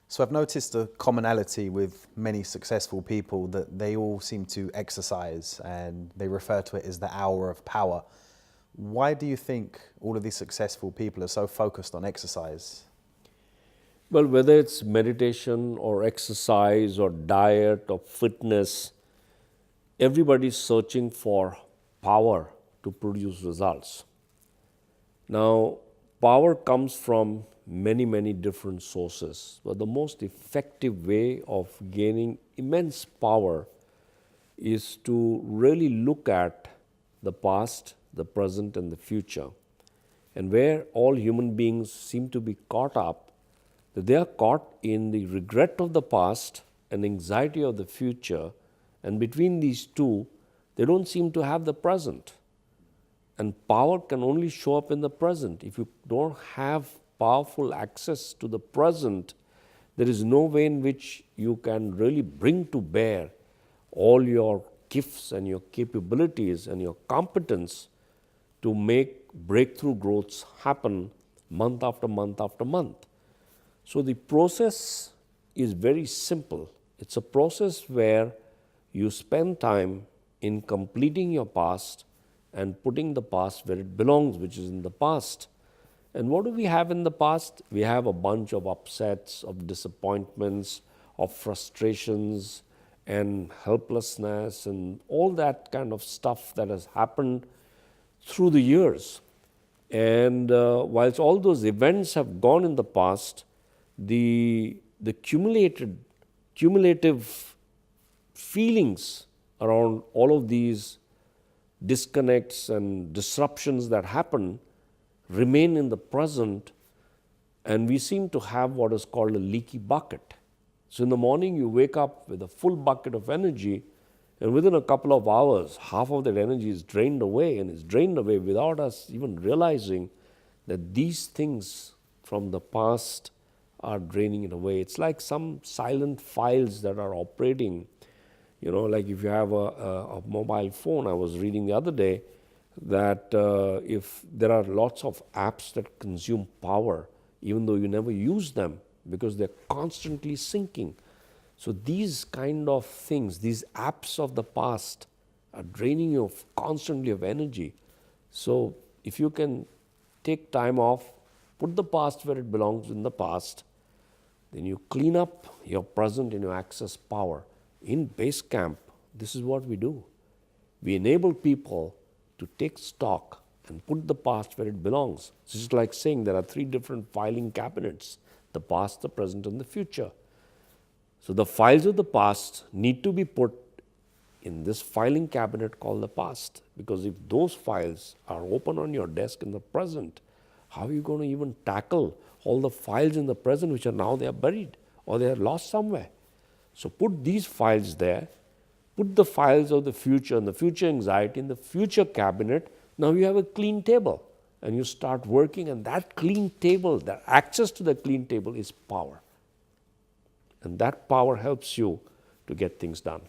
So I've noticed a commonality with many successful people that they all seem to exercise and they refer to it as the hour of power. Why do you think all of these successful people are so focused on exercise? Well, whether it's meditation or exercise or diet or fitness, everybody's searching for power to produce results. Now, power comes from many different sources, but the most effective way of gaining immense power is to really look at the past, the present, and the future. And where all human beings seem to be caught up, that they are caught in the regret of the past and anxiety of the future, and between these two, they don't seem to have the present. And power can only show up in the present. If you don't have powerful access to the present, there is no way in which you can really bring to bear all your gifts and your capabilities and your competence to make breakthrough growths happen month after month after month. So the process is very simple. It's a process where you spend time in completing your past and putting the past where it belongs, which is in the past. And what do we have in the past? We have a bunch of upsets, of disappointments, of frustrations, and helplessness, and all that kind of stuff that has happened through the years. And whilst all those events have gone in the past, the cumulative feelings around all of these disconnects and disruptions that happen remain in the present, and we seem to have what is called a leaky bucket. So in the morning you wake up with a full bucket of energy, and within a couple of hours half of that energy is drained away, and is drained away without us even realizing that these things from the past are draining it away. It's like some silent files that are operating. You know, like if you have a mobile phone, I was reading the other day that if there are lots of apps that consume power, even though you never use them, because they're constantly syncing. So these kind of things, these apps of the past are draining you constantly of energy. So if you can take time off, put the past where it belongs in the past, then you clean up your present and you access power. In base camp, this is what we do. We enable people to take stock and put the past where it belongs. It's just like saying there are 3 different filing cabinets: the past, the present, and the future. So the files of the past need to be put in this filing cabinet called the past, because if those files are open on your desk in the present, how are you going to even tackle all the files in the present which are now they are buried or they are lost somewhere? So put these files there, put the files of the future and the future anxiety in the future cabinet. Now you have a clean table, and you start working, and that clean table, that access to the clean table is power. And that power helps you to get things done.